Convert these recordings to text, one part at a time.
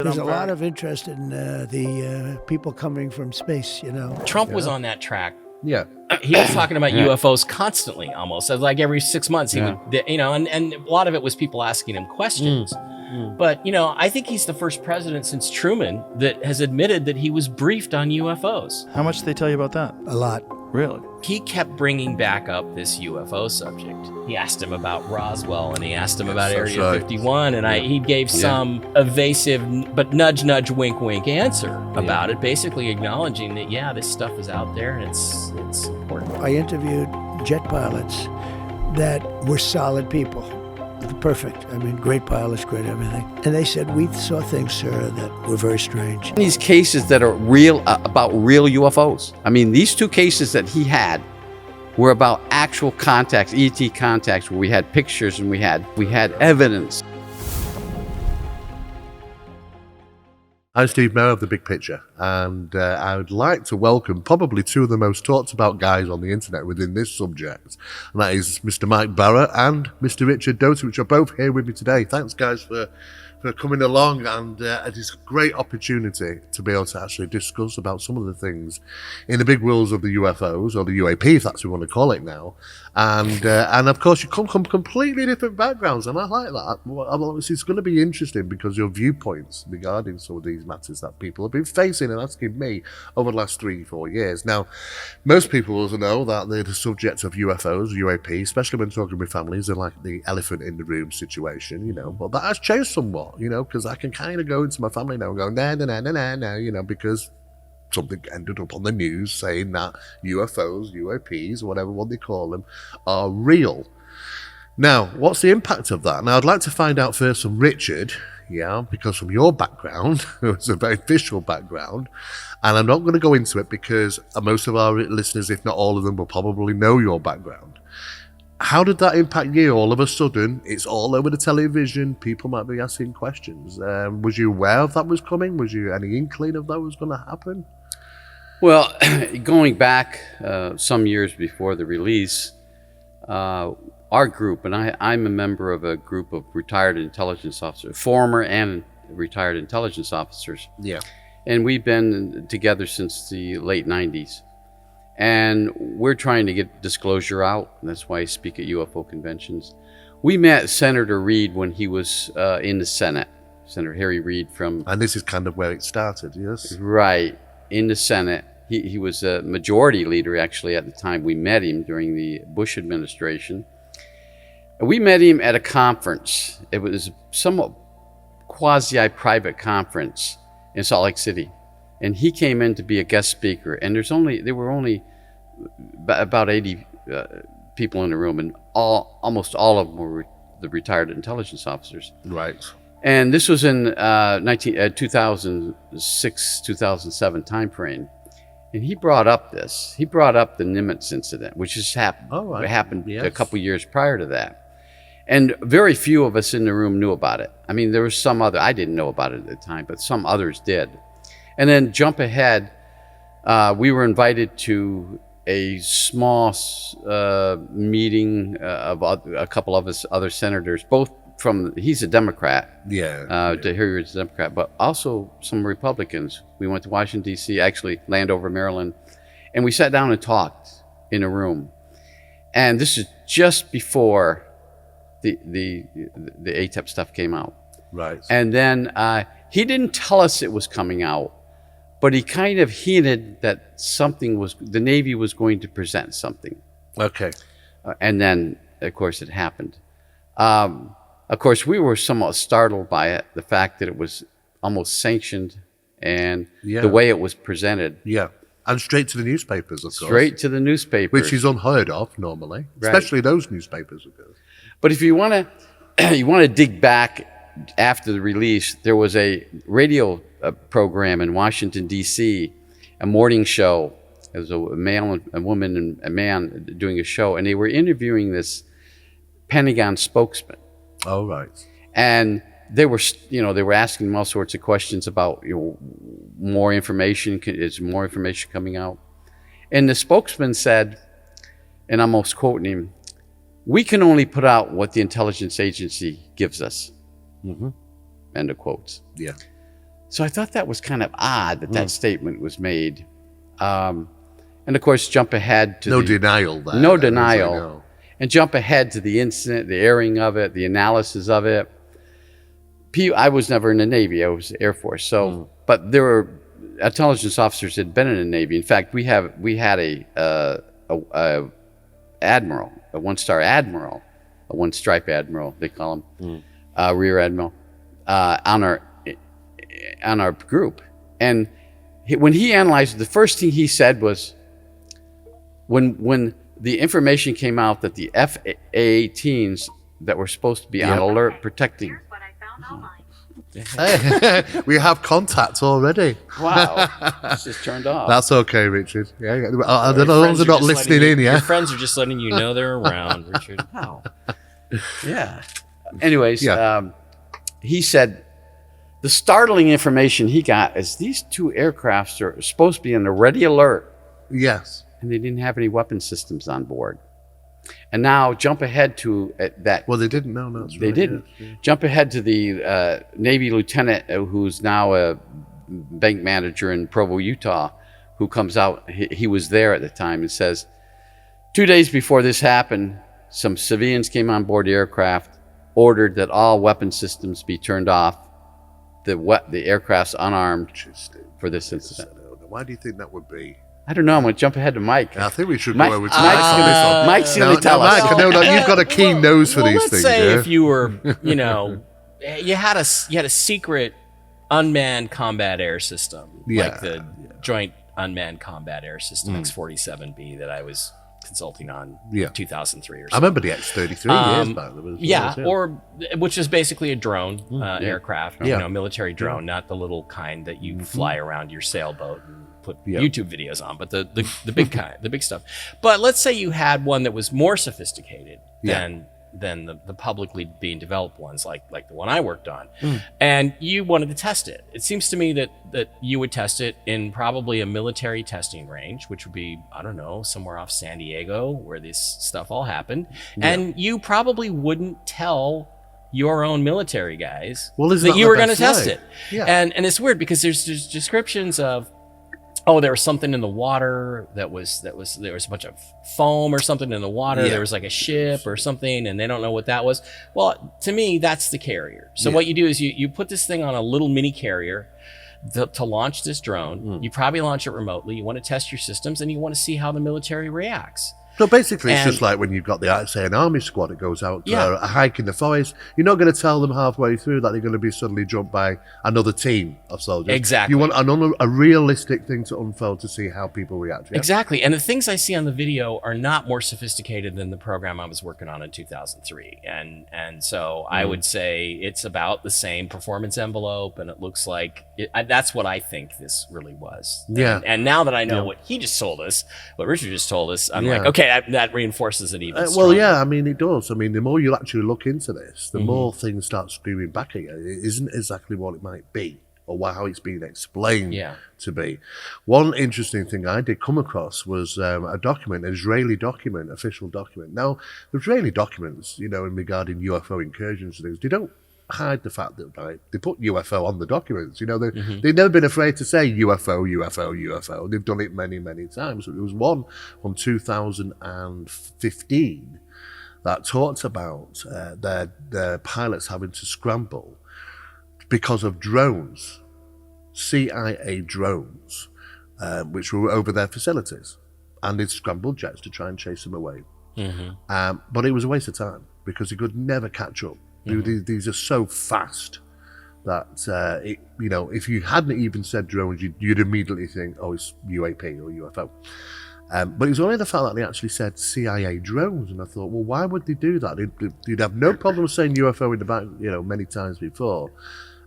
There's a lot of interest in the people coming from space, you know. Trump was on that track. Yeah. He was talking about UFOs constantly, almost like every 6 months. He would, you know, and a lot of it was people asking him questions. But, you know, I think he's the first president since Truman that has admitted that he was briefed on UFOs. How much did they tell you about that? A lot. Really? He kept bringing back up this UFO subject. He asked him about Roswell, and he asked him about Area 51, and he gave some evasive but nudge, nudge, wink, wink answer about it, basically acknowledging that, yeah, this stuff is out there and it's important. I interviewed jet pilots that were solid people. Perfect. I mean, great pilots, great everything. And they said, we saw things, sir, that were very strange. These cases that are real, about real UFOs. I mean, these two cases that he had were about actual contacts, ET contacts, where we had pictures and we had evidence. I'm Steve Mayer of The Big Picture, and I would like to welcome probably two of the most talked about guys on the internet within this subject, and that is Mr. Mike Bara and Mr. Richard Doty, which are both here with me today. Thanks, guys, for coming along, and it is a great opportunity to be able to actually discuss about some of the things in the big worlds of the UFOs, or the UAP, if that's what we want to call it now. And of course, you come from completely different backgrounds, and I like that. Well, it's going to be interesting because your viewpoints regarding some of these matters that people have been facing and asking me over the last 3-4 years. Now, most people will know that they're the subject of UFOs, UAP, especially when talking with families, they're like the elephant in the room situation, you know. But that has changed somewhat, you know, because I can kind of go into my family now and go, no, you know, because something ended up on the news saying that UFOs, UAPs, whatever one they call them, are real. Now, what's the impact of that? Now, I'd like to find out first from Richard, because from your background, it's a very visual background, and I'm not going to go into it because most of our listeners, if not all of them, will probably know your background. How did that impact you? All of a sudden, it's all over the television. People might be asking questions. Was you aware of that was coming? Was you any inkling of that was going to happen? Well, going back some years before the release, our group, and I'm a member of a group of retired intelligence officers, former and retired intelligence officers. Yeah. And we've been together since the late 90s. And we're trying to get disclosure out, and that's why I speak at UFO conventions. We met Senator Reid when he was in the Senate, Senator Harry Reid from... And this is kind of where it started, yes? Right, in the Senate. He was a majority leader, actually, at the time we met him during the Bush administration. We met him at a conference. It was a somewhat quasi-private conference in Salt Lake City. And he came in to be a guest speaker. And there were only about 80 people in the room, and almost all of them were the retired intelligence officers. Right. And this was in 2006, 2007 timeframe. And he brought up the Nimitz incident, which has happened a couple years prior to that. And very few of us in the room knew about it. I mean, there was some other, I didn't know about it at the time, but some others did. And then jump ahead, we were invited to a small meeting of a couple of us other senators, both he's a Democrat. Harry's a Democrat, but also some Republicans. We went to Washington, D.C., actually Landover, Maryland, and we sat down and talked in a room. And this is just before the ATEP stuff came out. Right. And then he didn't tell us it was coming out, but he kind of hinted that the Navy was going to present something. Okay. And then, of course, it happened. Of course, we were somewhat startled by it, the fact that it was almost sanctioned and the way it was presented. Yeah. And straight to the newspapers, of course. Straight to the newspapers. Which is unheard of normally, especially those newspapers. But if you want to dig back after the release, there was a radio program in Washington, D.C., a morning show. It was a male and a woman and a man doing a show, and they were interviewing this Pentagon spokesman. Oh, right. And they were asking him all sorts of questions about, more information. Is more information coming out? And the spokesman said, and I'm almost quoting him, "We can only put out what the intelligence agency gives us." Mm-hmm. End of quotes. Yeah. So I thought that was kind of odd that statement was made. And of course, jump ahead to denial there. No denial. And jump ahead to the incident, the airing of it, the analysis of it. I was never in the Navy. I was Air Force. So, but there were intelligence officers that had been in the Navy. In fact, we had a admiral, a one-star admiral, a one-stripe admiral, they call him, rear admiral, on our group. And when he analyzed it, the first thing he said was, when the information came out that the F-18s that were supposed to be on alert protecting. Here's what I found online. We have contact already. Wow, it's just turned off. That's okay, Richard. Yeah, I don't know if they're not listening in. Your friends are just letting you know they're around, Richard. Wow. Yeah. Anyways, he said the startling information he got is these two aircrafts are supposed to be on a ready alert. Yes. And they didn't have any weapon systems on board. And now jump ahead to that. Well, they didn't know. That's they right, didn't. yeah. Jump ahead to the Navy lieutenant who's now a bank manager in Provo, Utah, who comes out. He was there at the time and says, 2 days before this happened, some civilians came on board the aircraft, ordered that all weapon systems be turned off. The aircraft's unarmed for this incident. Why do you think that would be? I don't know. I'm going to jump ahead to Mike. I think we should Mike, go over to Mike's going to tell us. Mike, no, you've got a keen nose for these let's things. say Yeah? if you were, you had a secret unmanned combat air system, like the Joint Unmanned Combat Air System X-47B that I was consulting on 2003 or something. I remember the X-33 years back. Or which is basically a drone aircraft, military drone, not the little kind that you fly around your sailboat and put YouTube videos on, but the big kind, the big stuff. But let's say you had one that was more sophisticated than the publicly being developed ones, like the one I worked on, and you wanted to test it. It seems to me that you would test it in probably a military testing range, which would be, I don't know, somewhere off San Diego where this stuff all happened, and you probably wouldn't tell your own military guys that you were going to test it. And it's weird because there's descriptions of, there was something in the water there was a bunch of foam or something in the water. There was like a ship or something, and they don't know what that was. Well, to me, that's the carrier. So what you do is you put this thing on a little mini carrier to launch this drone. You probably launch it remotely. You want to test your systems, and you want to see how the military reacts. So basically, it's just like when you've got say an army squad that goes out for a hike in the forest. You're not going to tell them halfway through that they're going to be suddenly jumped by another team of soldiers. Exactly. You want a realistic thing to unfold to see how people react. Yeah? Exactly. And the things I see on the video are not more sophisticated than the program I was working on in 2003. And so I would say it's about the same performance envelope, and it looks like that's what I think this really was. Yeah. And now that I know what he just told us, what Richard just told us, I'm like, okay, that reinforces it even stronger. Well, yeah, I mean, it does. I mean, the more you actually look into this, the more things start screaming back at you. It isn't exactly what it might be or how it's being explained to be. One interesting thing I did come across was a document, an Israeli document, official document. Now, the Israeli documents, in regarding UFO incursions and things, they don't hide the fact that they put UFO on the documents. They've never been afraid to say UFO, UFO, UFO. They've done it many, many times. There was one from 2015 that talked about their pilots having to scramble because of drones, CIA drones, which were over their facilities, and they'd scrambled jets to try and chase them away. But it was a waste of time because they could never catch up. These are so fast that if you hadn't even said drones, you'd immediately think, it's UAP or UFO. But it was only the fact that they actually said CIA drones, and I thought, well, why would they do that? They'd have no problem saying UFO in the back, many times before.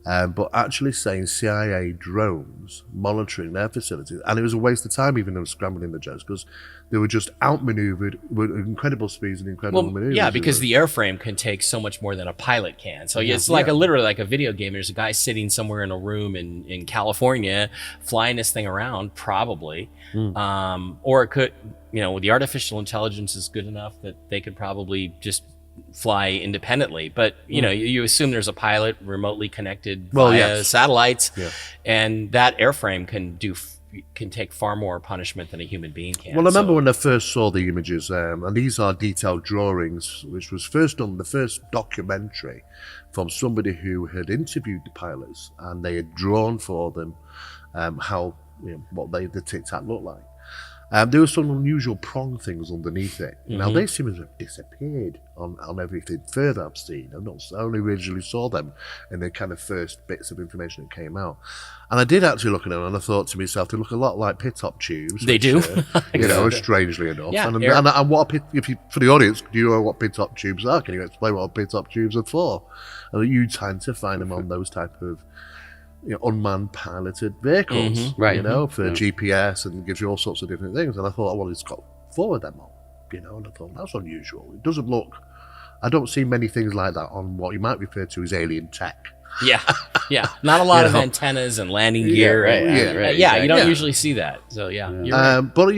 But actually saying CIA drones monitoring their facilities, and it was a waste of time even them scrambling the jets because they were just outmaneuvered with incredible speeds and incredible maneuvers. Yeah, because the airframe can take so much more than a pilot can. So it's literally like a video game. There's a guy sitting somewhere in a room in California flying this thing around, probably, or it could, the artificial intelligence is good enough that they could probably just fly independently, but you assume there's a pilot remotely connected Well, via yes. satellites, Yeah. and that airframe can take far more punishment than a human being can. Well, I remember So- when I first saw the images, and these are detailed drawings, which was first done, the first documentary from somebody who had interviewed the pilots, and they had drawn for them how what the Tic Tac looked like. There were some unusual prong things underneath it. Now, they seem to have disappeared on everything further I've seen. I only originally saw them in the kind of first bits of information that came out. And I did actually look at them, and I thought to myself, they look a lot like pit-top tubes. They do. Strangely enough. Yeah, and what for the audience, do you know what pit-top tubes are? Can you explain what pit-top tubes are for? And you tend to find them on those type of unmanned piloted vehicles, Right. for GPS, and gives you all sorts of different things. And I thought, well, it's got 4 of them on, and I thought, that's unusual. It doesn't look, I don't see many things like that on what you might refer to as alien tech. Yeah. Not a lot of antennas and landing gear. right, You don't Yeah. usually see that. So you're right. But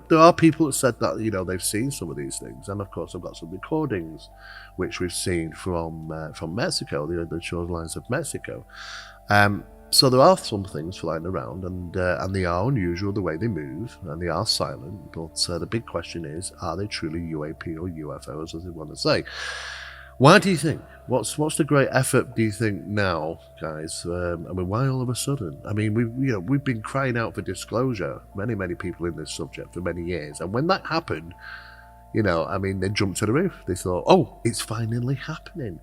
there are people that said that they've seen some of these things, and of course I've got some recordings which we've seen from Mexico, the shorelines of Mexico. So there are some things flying around, and they are unusual the way they move, and they are silent. But the big question is, are they truly UAP or UFOs, as they want to say? Why do you think? What's the great effort, do you think, now, guys? Why all of a sudden? We've been crying out for disclosure, many people in this subject for many years, and when that happened, they jumped to the roof. They thought, oh, it's finally happening.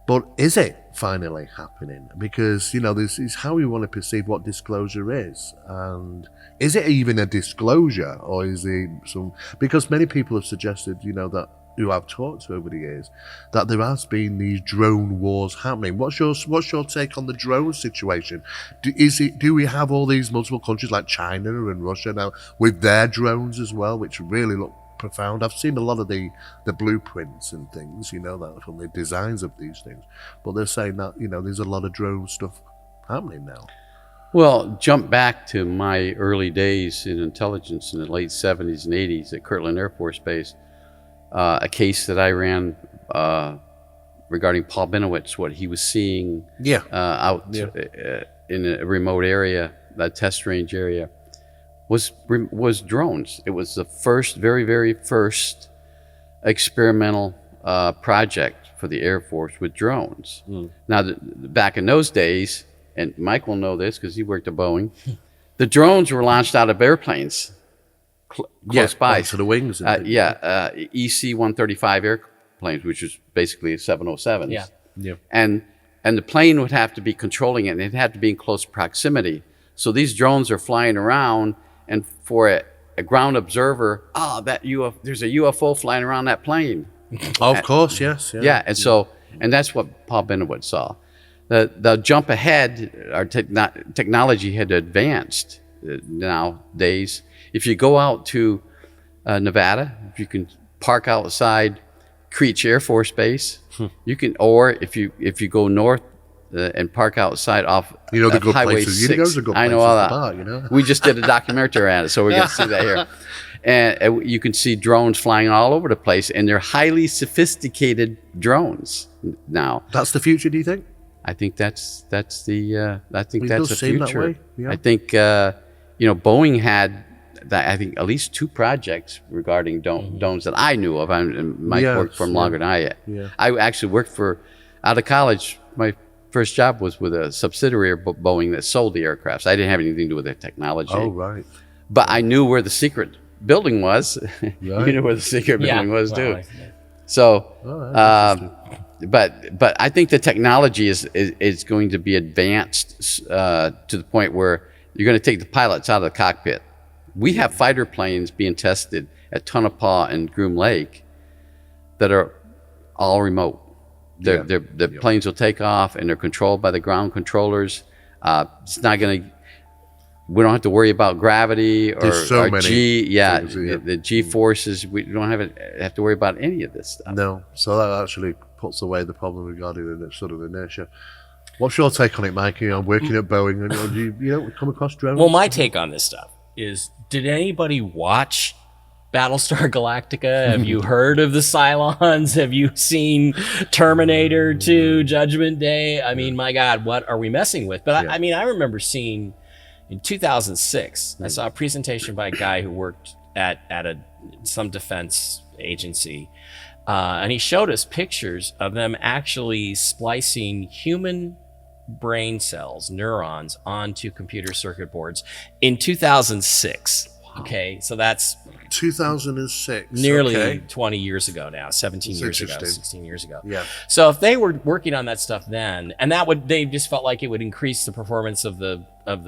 But is it finally happening? Because, this is how we want to perceive what disclosure is. And is it even a disclosure, or is it some... Because many people have suggested, that who I've talked to over the years, that there has been these drone wars happening. What's your take on the drone situation? Do we have all these multiple countries like China and Russia now with their drones as well, which really look profound? I've seen a lot of the blueprints and things, that from the designs of these things, but they're saying that there's a lot of drone stuff happening now. Well, jump back to my early days in intelligence in the late 70s and 80s at Kirtland Air Force Base. A case that I ran regarding Paul Benowitz, what he was seeing out in a remote area, that test range area, was drones. It was the very, very first experimental project for the Air Force with drones. Now, back in those days, and Mike will know this because he worked at Boeing, the drones were launched out of airplanes close by. To the wings. EC-135 airplanes, which is basically 707s. Yeah. And the plane would have to be controlling it, and it had to be in close proximity. So these drones are flying around, and for a ground observer, there's a UFO flying around that plane. Of course, yes. Yeah, and that's what Paul Benowitz saw. The jump ahead, our technology had advanced nowadays. If you go out to Nevada, if you can park outside Creech Air Force Base, you can, or if you go north and park outside off the good Highway places. 6. The good I know places all to that. park, We just did a documentary on it, so we're going to see that here. And you can see drones flying all over the place, and they're highly sophisticated drones now. That's the future, do you think? I think that's the It that's does the seem that future. way, yeah. I think Boeing had I think at least 2 projects regarding domes that I knew of. And Mike worked for them longer than I had. Yeah. I actually worked out of college. My first job was with a subsidiary of Boeing that sold the aircraft. So I didn't have anything to do with the technology. Oh, right. But I knew where the secret building was. Right. You knew where the secret building was too. So, but I think the technology is going to be advanced to the point where you're going to take the pilots out of the cockpit. We have fighter planes being tested at Tonopah and Groom Lake that are all remote. The planes will take off and they're controlled by the ground controllers. It's not going to. We don't have to worry about gravity or many G. things, The G forces. We don't have to worry about any of this stuff. No, so that actually puts away the problem regarding the sort of inertia. What's your take on it, Mike? Working at Boeing, and do you come across drones? well, my take on this stuff is: did anybody watch Battlestar Galactica? Have you heard of the Cylons? Have you seen Terminator 2, Judgment Day? I mean, my God, what are we messing with? But I mean, I remember seeing in 2006, I saw a presentation by a guy who worked at some defense agency, and he showed us pictures of them actually splicing human brain cells, neurons, onto computer circuit boards in 2006. Okay, so that's 2006, nearly 20 years ago now, 17 That's years ago, interesting. 16 years ago. Yeah. So if they were working on that stuff then, and they just felt like it would increase the performance of the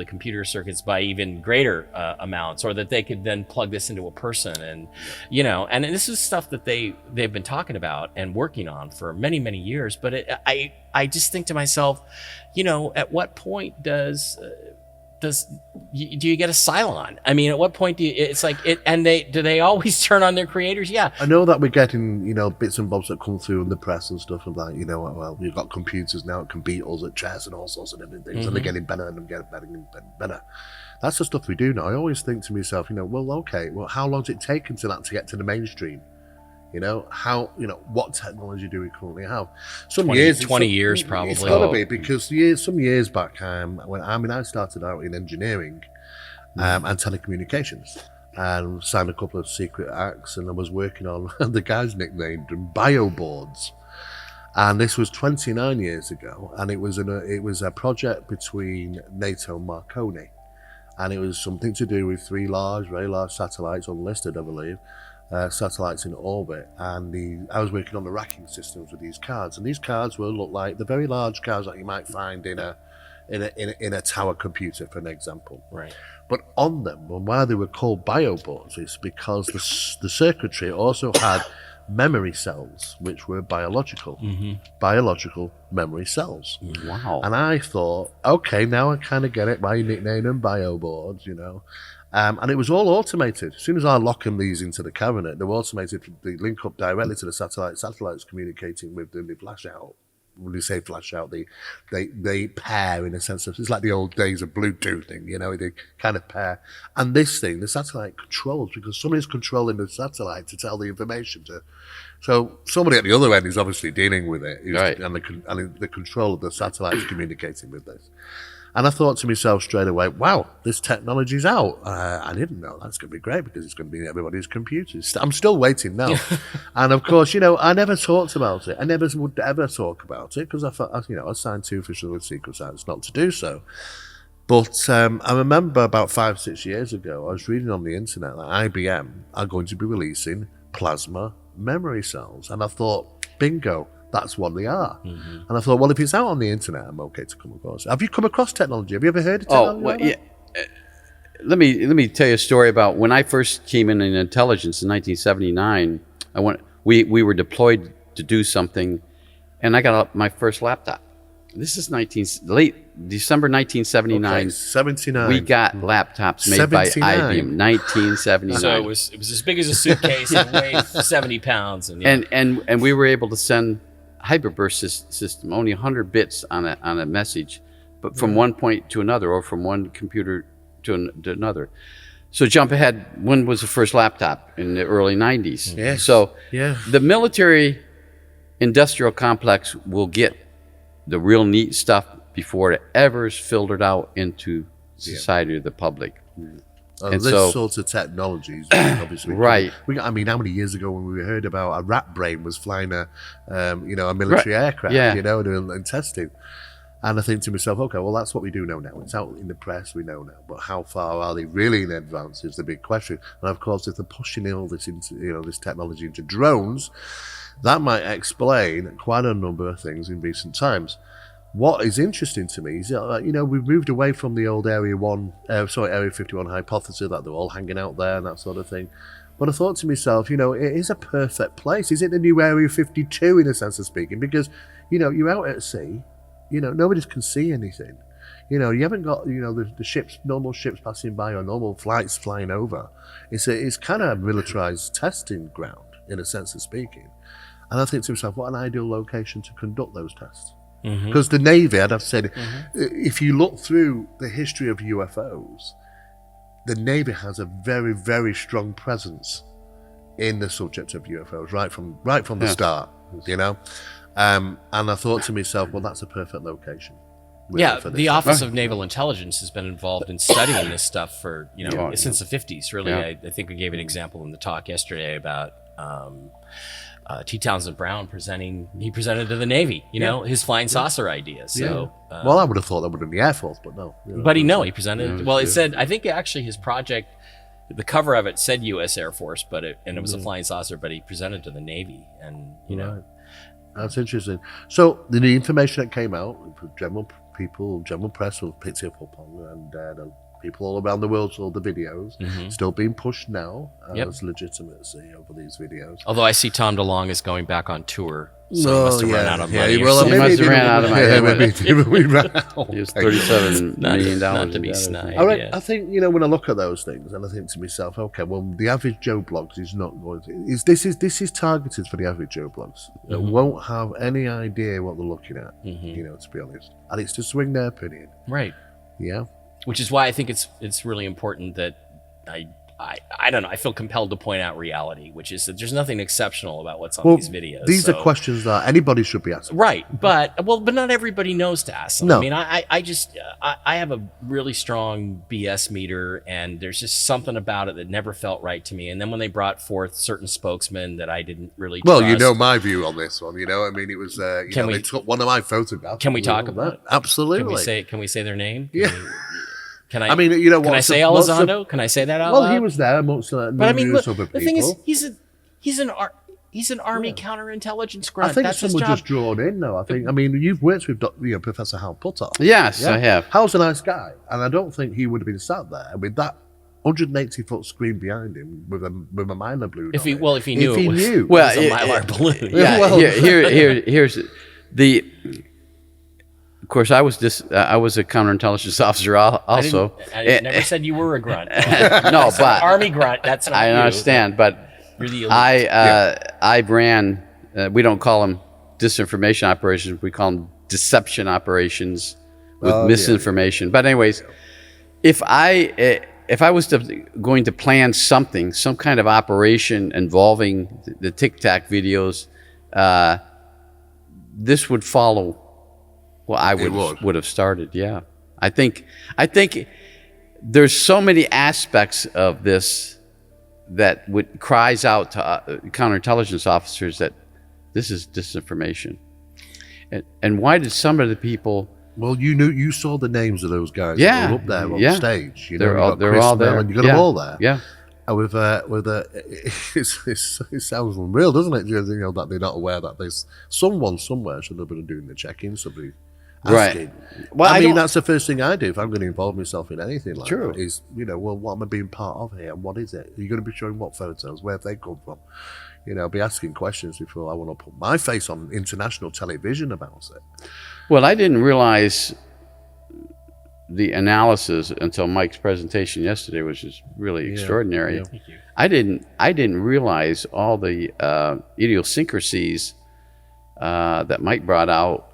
computer circuits by even greater amounts, or that they could then plug this into a person, and and this is stuff that they've been talking about and working on for many, many years. But I just think to myself, at what point do you get a Cylon? I mean, at what point do they always turn on their creators? Yeah. I know that we're getting, bits and bobs that come through in the press and stuff, and like, well, we've got computers now that can beat us at chess and all sorts of different things, and they're getting better and getting better and better. That's the stuff we do now. I always think to myself, well, how long does it take until that to get to the mainstream? What technology do we currently have? 20 years probably. It's got to be, because some years back, I started out in engineering and telecommunications, and signed a couple of secret acts, and I was working on the guys nicknamed them bio boards. And this was 29 years ago, and it was a project between NATO and Marconi, and it was something to do with 3 very large satellites, unlisted, I believe. Satellites in orbit, and I was working on the racking systems with these cards, and these cards will look like the very large cards that you might find in a tower computer, for an example. Right. But on them, and why they were called bioboards, is because the circuitry also had memory cells, which were biological memory cells. Wow. And I thought, okay, now I kind of get it why you nickname them bioboards, and it was all automated. As soon as I lock these into the cabinet, they're automated. They link up directly to the satellite. Satellites communicating with them. They flash out. When they say flash out, they pair in a sense of, it's like the old days of Bluetooth thing, they kind of pair. And this thing, the satellite controls, because somebody's controlling the satellite to tell the information to. So somebody at the other end is obviously dealing with it, right. and the control of the satellite is communicating with this. And I thought to myself straight away, wow, this technology's out. I didn't know that's going to be great, because it's going to be in everybody's computers. I'm still waiting now. And of course, I never talked about it. I never would ever talk about it, because I thought, I signed 2 official secret signs not to do so. But I remember about 5-6 years ago, I was reading on the internet that IBM are going to be releasing plasma memory cells. And I thought, bingo. That's what they are. And I thought, well, if it's out on the internet, I'm okay to come across it. Have you come across technology? Have you ever heard of technology? Oh, well, yeah. Let me tell you a story about when I first came in intelligence in 1979. We were deployed to do something, and I got my first laptop. This is late December 1979. Okay, 79. We got laptops made by IBM. 1979. So it was as big as a suitcase and weighed 70 pounds. And we were able to send hyperburst system, only 100 bits on a message, but from one point to another, or from one computer to another. So jump ahead, when was the first laptop? In the early 90s. Yes. So yeah. The military industrial complex will get the real neat stuff before it ever is filtered out into society or the public. And this sort of technologies, obviously. Right. How many years ago when we heard about a rat brain was flying a military aircraft, and testing. And I think to myself, okay, well, that's what we do know now. It's out in the press, we know now. But how far are they really in advance is the big question. And of course, if they're pushing all this into, this technology into drones, that might explain quite a number of things in recent times. What is interesting to me is that, we've moved away from the old Area 51 hypothesis that they're all hanging out there and that sort of thing. But I thought to myself, it is a perfect place. Is it the new Area 52 in a sense of speaking? Because, you're out at sea, nobody can see anything. You haven't got, the ships, normal ships passing by or normal flights flying over. It's kind of a militarized testing ground in a sense of speaking. And I think to myself, what an ideal location to conduct those tests. Because the Navy, I'd have said, if you look through the history of UFOs, the Navy has a very, very strong presence in the subject of UFOs right from the start, you know. And I thought to myself, well, that's a perfect location. Yeah, the Office of Naval Intelligence has been involved in studying this stuff for, since the 50s, really. Yeah. I think we gave an example in the talk yesterday about T. Townsend Brown presented to the Navy, his flying saucer idea. So, well, I would have thought that would have been the Air Force, but no. But he presented, it said, I think actually his project, the cover of it said U.S. Air Force, it was a flying saucer, but he presented to the Navy, and, Right. That's interesting. So the information that came out, general press will pick it up on, and the people all around the world saw the videos. Still being pushed now as legitimacy over these videos. Although I see Tom DeLonge is going back on tour, so he must have run out of money. He must have ran out of money. He was $37 million. Not to be snide. All right, I think when I look at those things, and I think to myself, okay, well, the average Joe Blogs is not going to. This is targeted for the average Joe Blogs that won't have any idea what they're looking at. To be honest, and it's to swing their opinion. Right. Yeah. Which is why I think it's really important that I don't know, I feel compelled to point out reality, which is that there's nothing exceptional about what's on these videos. These are questions that anybody should be asking. Right, but not everybody knows to ask them. No. I mean, I have a really strong BS meter, and there's just something about it that never felt right to me. And then when they brought forth certain spokesmen that I didn't really trust. Well, my view on this one, I mean, it was, they took one of my photographs. Can we talk about it? Absolutely. Can we say their name? Yeah. Can I? I mean, can I say Elizondo? Can I say that out loud? Well, he was there amongst numerous other people. The thing is, he's an Army counterintelligence grunt. I think That's some were just drawn in, though. I mean, you've worked with Professor Hal Puthoff. Yes, I have. Hal's a nice guy, and I don't think he would have been sat there with that 180-foot screen behind him with a Mylar balloon. If he knew, it was a Mylar balloon. Yeah. Well, here's the. Of course, I was a counterintelligence officer also. I never said you were a grunt. No, but Army grunt. That's not I understand, but you're the elite. I ran. We don't call them disinformation operations. We call them deception operations with misinformation. Yeah. But anyways, if I was going to plan some kind of operation involving the Tic Tac videos, this would follow. Well, I would have started. Yeah, I think there's so many aspects of this that cries out to counterintelligence officers that this is disinformation. And why did some of the people? Well, you saw the names of those guys. Yeah, that were up there on stage. They're all there. You got them all there. Yeah. And it sounds unreal, doesn't it? That they're not aware that there's someone somewhere should have been doing the check-in. Somebody. Asking. Right. Well, I mean, that's the first thing I do if I'm going to involve myself in anything like True. that is, what am I being part of here and what is it? Are you going to be showing what photos? Where have they come from? Be asking questions before I want to put my face on international television about it. Well, I didn't realize the analysis until Mike's presentation yesterday, which is really extraordinary. Yeah. Thank you. I didn't realize all the idiosyncrasies that Mike brought out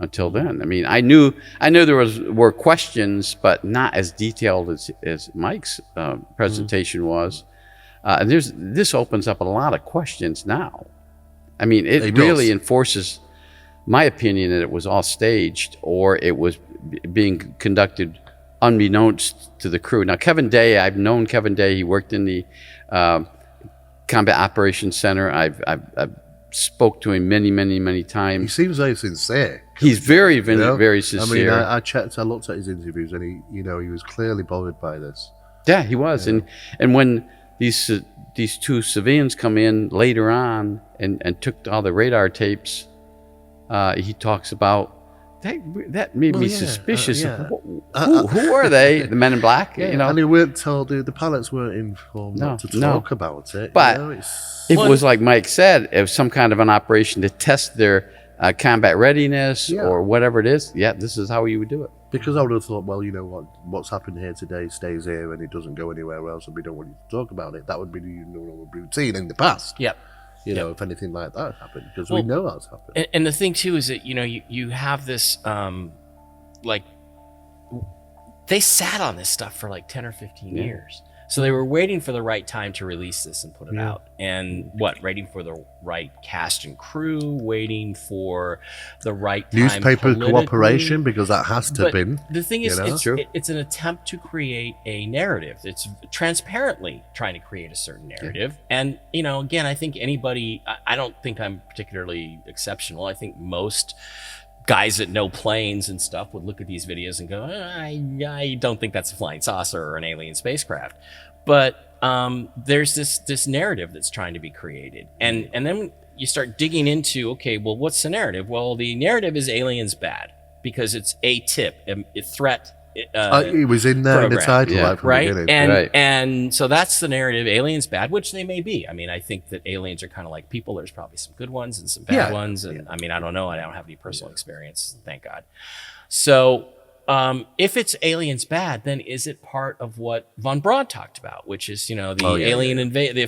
until then. I mean, I knew there were questions, but not as detailed as Mike's presentation was. And this opens up a lot of questions now. I mean, it really enforces my opinion that it was all staged or it was being conducted unbeknownst to the crew. Now, Kevin Day, I've known Kevin Day. He worked in the Combat Operations Center. I've spoke to him many times. He seems very sincere. He's very sincere. I mean, I looked at his interviews, and he was clearly bothered by this. Yeah, he was. Yeah. And when these two civilians come in later on and took all the radar tapes, he talks about that made me suspicious. Who are they? The men in black? Yeah, and they weren't told. The pilots weren't informed not to talk about it. But if it was like Mike said, it was some kind of an operation to test their combat readiness or whatever it is. Yeah, this is how you would do it. Because I would have thought, well, you know what's happened here today stays here and it doesn't go anywhere else, and we don't want you to talk about it. That would be the normal routine in the past. Yep. If anything like that happened, because we know that's happened. And the thing too is that you have this they sat on this stuff for like 10 or 15 years. So they were waiting for the right time to release this and put it out. And waiting for the right cast and crew, waiting for the right time Newspaper cooperation, because that has to have been. The thing is, you know? it's an attempt to create a narrative. It's transparently trying to create a certain narrative. And, you know, again, I think anybody, I don't think I'm particularly exceptional. I think most guys that know planes and stuff would look at these videos and go, I don't think that's a flying saucer or an alien spacecraft. But there's this narrative that's trying to be created. And then you start digging into, okay, well, what's the narrative? Well, the narrative is aliens bad because it's a threat. It was in there in the title, right? And so that's the narrative. Aliens bad, which they may be. I mean, I think that aliens are kind of like people. There's probably some good ones and some bad ones. And I mean, I don't know. I don't have any personal experience, thank God. So if it's aliens bad, then is it part of what Von Braun talked about, which is, you know, the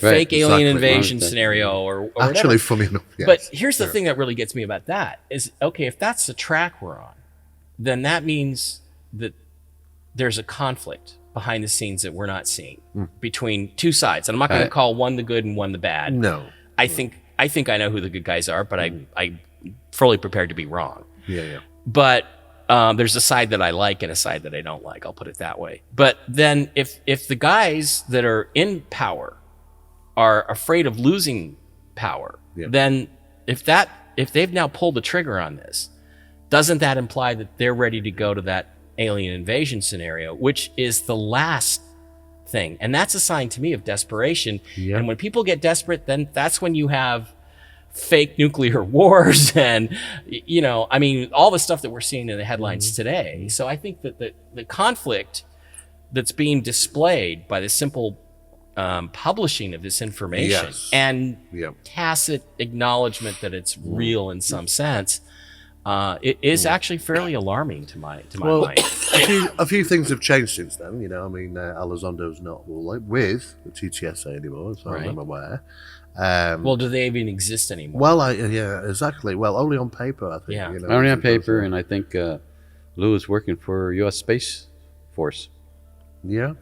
fake alien invasion scenario or whatever. Actually, funny enough. Yes. But here's the thing that really gets me about that is, okay, if that's the track we're on, then that means that there's a conflict behind the scenes that we're not seeing between two sides. And I'm not going to call one the good and one the bad. No. I think I know who the good guys are, but I'm fully prepared to be wrong. Yeah. But there's a side that I like and a side that I don't like. I'll put it that way. But then if the guys that are in power are afraid of losing power, then if they've now pulled the trigger on this, doesn't that imply that they're ready to go to that alien invasion scenario, which is the last thing? And that's a sign to me of desperation. And when people get desperate, then that's when you have fake nuclear wars and, you know, I mean, all the stuff that we're seeing in the headlines today. So I think that the conflict that's being displayed by the simple publishing of this information and tacit acknowledgement that it's real in some sense, it is actually fairly alarming to my mind. A few things have changed since then. You know, I mean, Elizondo's not with the TTSA anymore, as far as I'm aware. Well, do they even exist anymore? Well, exactly. Well, only on paper, I think. Yeah. You know, only on paper, and I think Lou is working for U.S. Space Force. Yeah.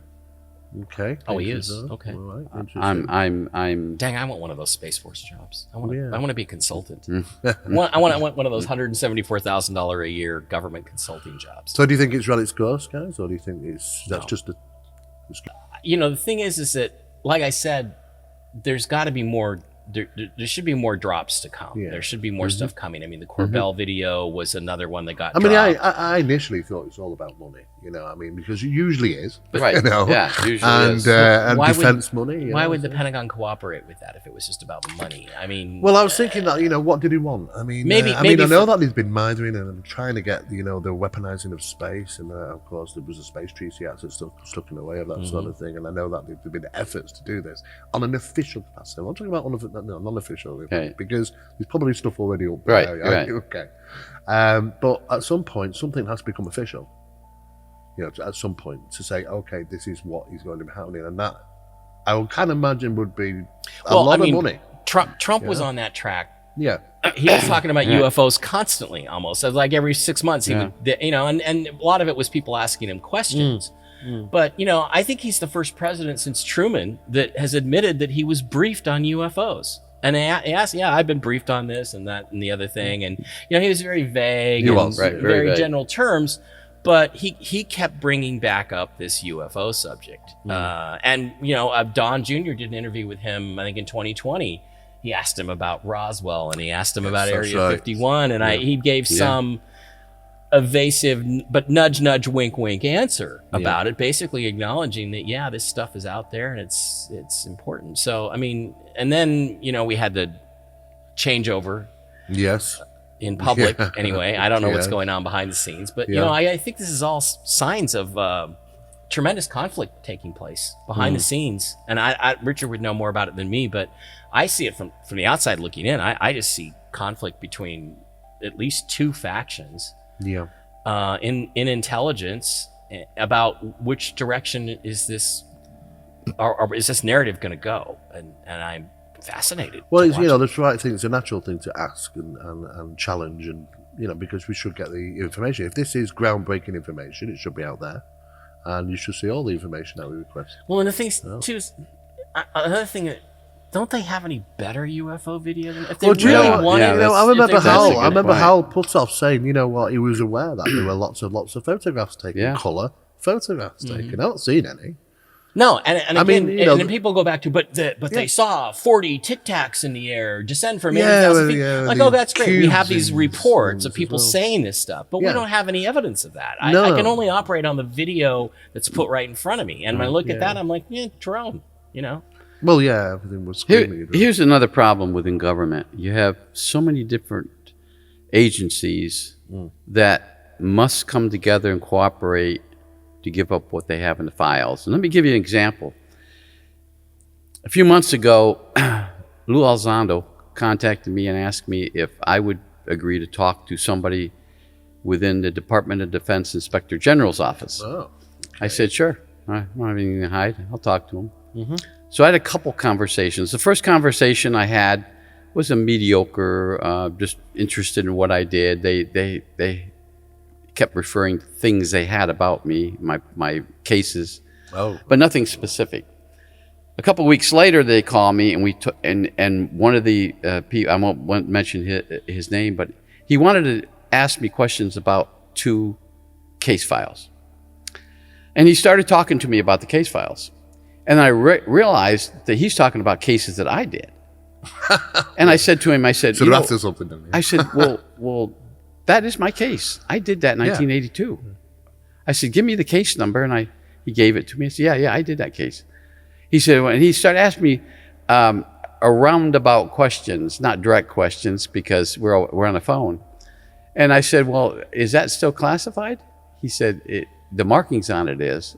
Okay. Oh, he is. Okay. All right. I'm. Dang, I want one of those Space Force jobs. I want to be a consultant. I want one of those $174,000 a year government consulting jobs. So, do you think it's run its course, guys, or do you think that's just a? You know, the thing is that, like I said, there's got to be more. There should be more drops to come. There should be more stuff coming. I mean, the Corbell video was another one that got dropped. I initially thought it's all about money, you know, I mean, because it usually is. Right. You know? Yeah, usually is. And defense money. Why would the Pentagon cooperate with that if it was just about the money? I mean... Well, I was thinking that, you know, what did he want? I mean, I know that he's been mithering and trying to get, you know, the weaponizing of space. And, of course, there was a space treaty act that's stuck in the way of that sort of thing. And I know that there have been efforts to do this on an official capacity. I'm not talking about non-official. Okay. Because there's probably stuff already up there. Right. Okay. But at some point, something has to become official. You know, at some point to say, okay, this is what is going to be happening, and that I would kind of imagine would be a lot of money. Trump was on that track. Yeah. He was talking about UFOs constantly, almost. So like every 6 months, he would, you know, and a lot of it was people asking him questions. But, you know, I think he's the first president since Truman that has admitted that he was briefed on UFOs. And he asked, I've been briefed on this and that and the other thing. And, you know, he was very vague. Very vague. General terms. But he kept bringing back up this UFO subject. And, you know, Don Jr. did an interview with him, I think, in 2020. He asked him about Roswell and he asked him about Area 51. And he gave some evasive but nudge, wink, wink answer about it, basically acknowledging that, this stuff is out there and it's important. So, I mean, and then, you know, we had the changeover. Yes. In public, anyway. I don't know what's going on behind the scenes, but, you know, I think this is all signs of tremendous conflict taking place behind the scenes. And Richard would know more about it than me, but I see it from the outside looking in. I just see conflict between at least two factions. In intelligence about which direction is this or is this narrative going to go, and I'm fascinated. Well, it's, you know, that's the right thing. It's a natural thing to ask and challenge, and, you know, because we should get the information. If this is groundbreaking information, it should be out there, and you should see all the information that we request. Well, and the thing too is another thing. Don't they have any better UFO video than if they really wanted? I remember point. Hal Puthoff saying, you know what, he was aware that there were lots of photographs taken, colour photographs taken. I haven't seen any. No, and again, and then people go back to, but they saw 40 Tic Tacs in the air descend from 80,000 feet. Like, oh, that's great. We have these reports of people saying this stuff, but we don't have any evidence of that. I can only operate on the video that's put right in front of me. And when I look at that, I'm like, drone, you know? Well, yeah, everything was screaming. Here's another problem within government. You have so many different agencies that must come together and cooperate to give up what they have in the files. And let me give you an example. A few months ago, Lou Alzando contacted me and asked me if I would agree to talk to somebody within the Department of Defense Inspector General's office. Oh, okay. I said, sure. I don't have anything to hide. I'll talk to him. Mm-hmm. So I had a couple conversations. The first conversation I had was a mediocre, just interested in what I did. They kept referring to things they had about me, my cases, but nothing specific. A couple of weeks later, they called me, and we took and one of the people, I won't mention his name, but he wanted to ask me questions about 2 case files, and he started talking to me about the case files. And I realized that he's talking about cases that I did. And I said to him, so that's something to me. I said, well, that is my case. I did that in 1982. I said, give me the case number. And he gave it to me. I said, yeah, I did that case. He said, and he started asking me a roundabout questions, not direct questions, because we're on the phone. And I said, well, is that still classified? He said, the markings on it is.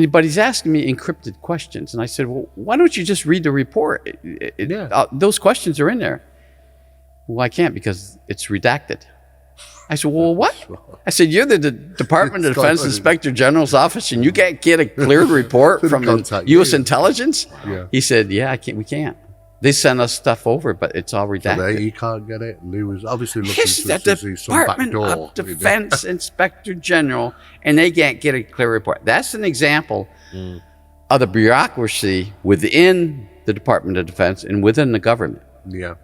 But he's asking me encrypted questions. And I said, well, why don't you just read the report? Those questions are in there. Well, I can't because it's redacted. I said, well, what? I said, you're the Department of Defense Inspector General's office and you can't get a cleared report from the U.S. intelligence? Yeah. He said, yeah, we can't. They send us stuff over, but it's all redacted. So he can't get it. Lou was obviously looking to see some back door. Department of Defense Inspector General, and they can't get a clear report. That's an example of the bureaucracy within the Department of Defense and within the government. Yeah.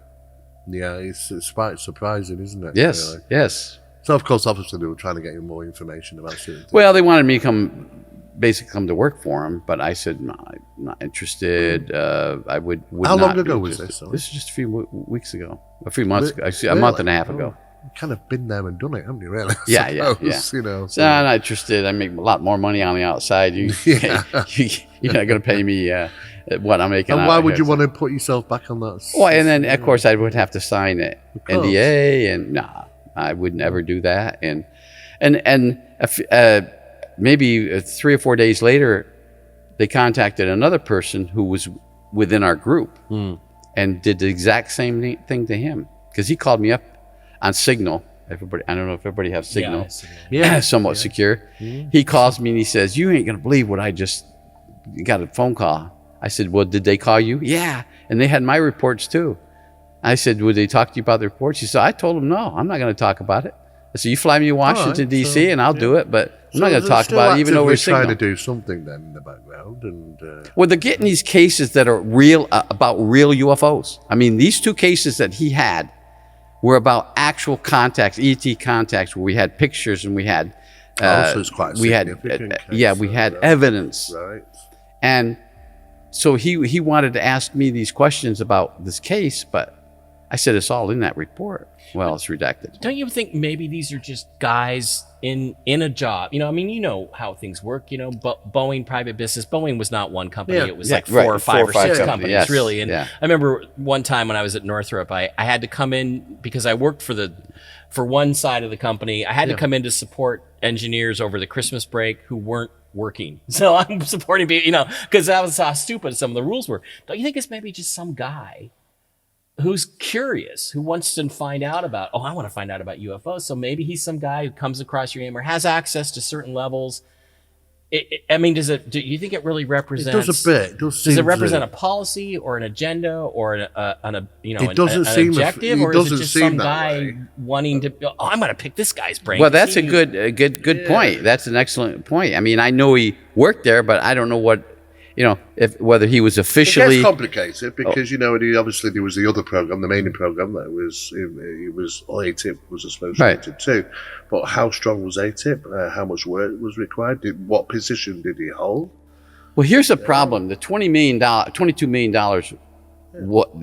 Yeah, it's quite surprising, isn't it? Yes, really? Yes. So, of course, obviously, they were trying to get you more information about certain things. Well, they wanted me to come to work for them, but I said, no, I'm not interested. I would How not long ago was interested. this? Sorry? This is just a few weeks ago. A few months ago. A month and a half ago. You've kind of been there and done it, haven't you, really? Yeah. You know, so I'm not interested. I make a lot more money on the outside. You're not going to pay me what I'm making. And why would you want to put yourself back on that? Well, and then, of course, I would have to sign it. NDA, and I would never do that. And maybe 3 or 4 days later, they contacted another person who was within our group and did the exact same thing to him. Because he called me up on Signal. Everybody, I don't know if everybody has Signal. Somewhat secure. He calls me and he says, you ain't going to believe what I just got a phone call. I said, well, did they call you? Yeah. And they had my reports too. I said, would they talk to you about the reports? He said, I told them, no, I'm not going to talk about it. I said, you fly me to Washington, D.C., and I'll do it, but I'm not going to talk about it, even though we're Signal. Trying to do something then in the background. Well, they're getting these cases that are real, about real UFOs. I mean, these 2 cases that he had were about actual contacts, ET contacts, where we had pictures and we had... so it's quite significant. We had evidence. Right. And so he wanted to ask me these questions about this case, but I said, it's all in that report. Well, it's redacted. Don't you think maybe these are just guys in a job? You know, I mean, you know how things work. You know, Boeing private business. Boeing was not one company. It was like 4 or 5 or 6 companies, really. And I remember one time when I was at Northrop, I had to come in because I worked for one side of the company. I had to come in to support engineers over the Christmas break who weren't working. So I'm supporting people, you know, because that was how stupid some of the rules were. Don't you think it's maybe just some guy who's curious, who wants to find out about, I want to find out about UFOs. So maybe he's some guy who comes across your name or has access to certain levels I mean, do you think it really represents? It does a bit. Does it represent a policy or an agenda or an objective, or is it just some guy wanting to? Oh, I'm going to pick this guy's brain. Well, that's a good point. That's an excellent point. I mean, I know he worked there, but I don't know what. Whether he was officially. It gets complicated because obviously there was the other program, the main program that was ATIP was associated to, but how strong was ATIP? How much work was required? What position did he hold? Well, here's the problem: the $22 million. What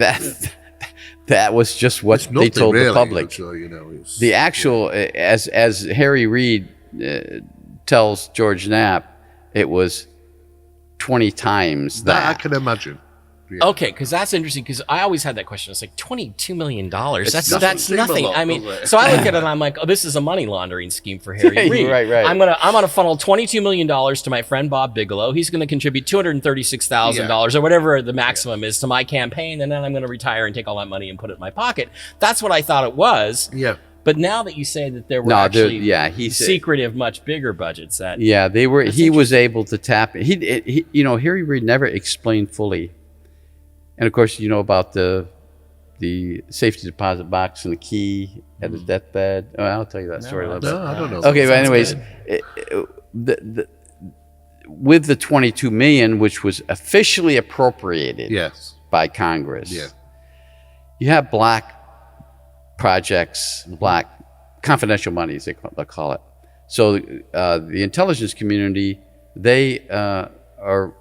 that was just what they told the public. The actual, as Harry Reid tells George Knapp, it was 20 times that. I can imagine. Yeah. Okay, because that's interesting. Because I always had that question. It's like $22 million. That's nothing. I mean, so I look at it and I'm like, oh, this is a money laundering scheme for Harry Reid. Right. I'm gonna funnel $22 million to my friend Bob Bigelow. He's gonna contribute $236,000 or whatever the maximum is to my campaign, and then I'm gonna retire and take all that money and put it in my pocket. That's what I thought it was. Yeah. But now that you say that there were secretive, much bigger budgets, they were. He was able to tap. Harry Reid never explained fully, and of course, about the safety deposit box and the key at his deathbed. Oh, I'll tell you that story later. No, I don't know. Okay, but anyways, with the $22 million, which was officially appropriated, by Congress, you have black projects, black confidential monies, they call it. So the intelligence community, they are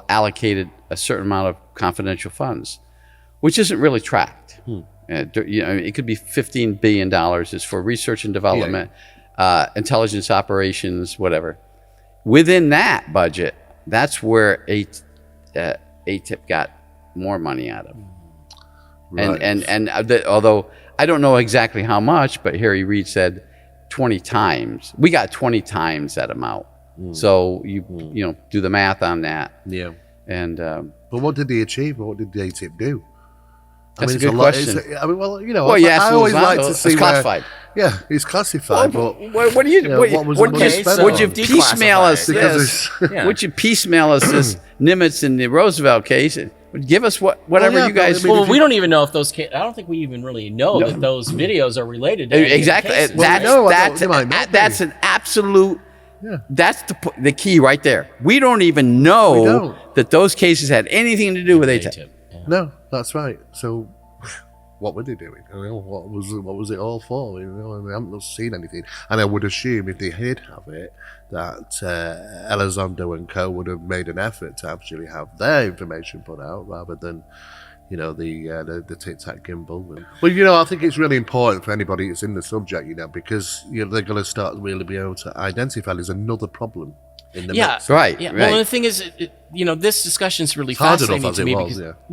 allocated a certain amount of confidential funds, which isn't really tracked. It could be $15 billion is for research and development, intelligence operations, whatever. Within that budget, that's where ATIP got more money out of. Right. Although I don't know exactly how much, but Harry Reid said 20 times. We got 20 times that amount. So you do the math on that. Yeah. And but what did he achieve? What did the ATIP do? That's a good question. I always like to see it's classified. It's classified. But what do you? Would you piecemeal us this? Would you piecemeal us this Nimitz and the Roosevelt case? Give us whatever you guys. Well, we don't even know if those. I don't think we even really know that those videos are related to exactly. That's an absolute. Yeah. That's the key right there. We don't even know that those cases had anything to do with ATIP. No, that's right. So, what were they doing? What was it all for? We haven't seen anything. And I would assume if they did have it, that Elizondo and co would have made an effort to actually have their information put out rather than, the Tic Tac gimbal. Well, I think it's really important for anybody that's in the subject, because they're going to start really be able to identify there's another problem in the mix. Right. Yeah. Well, the thing is, this discussion is really fascinating to me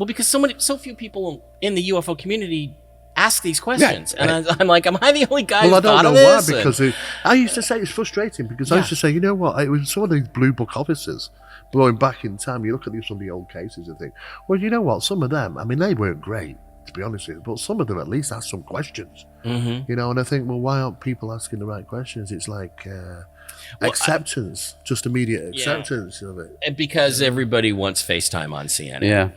because so few people in the UFO community ask these questions, and I'm like, am I the only guy who thought of this? Well, I don't know why, because I used to say it's frustrating because I used to say, you know what, it was some of these blue book officers blowing back in time. You look at some of the old cases and think, well, you know what, some of them, I mean, they weren't great, to be honest with you, but some of them at least asked some questions, and I think, well, why aren't people asking the right questions? It's like acceptance, just immediate acceptance of it. Because everybody wants FaceTime on CNN. Yeah.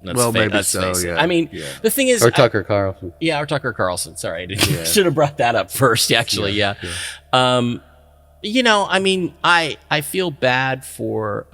Maybe so, yeah. I mean, the thing is... Or Tucker Carlson. Yeah, or Tucker Carlson. Sorry, I should have brought that up first, actually, yeah. I mean, I feel bad for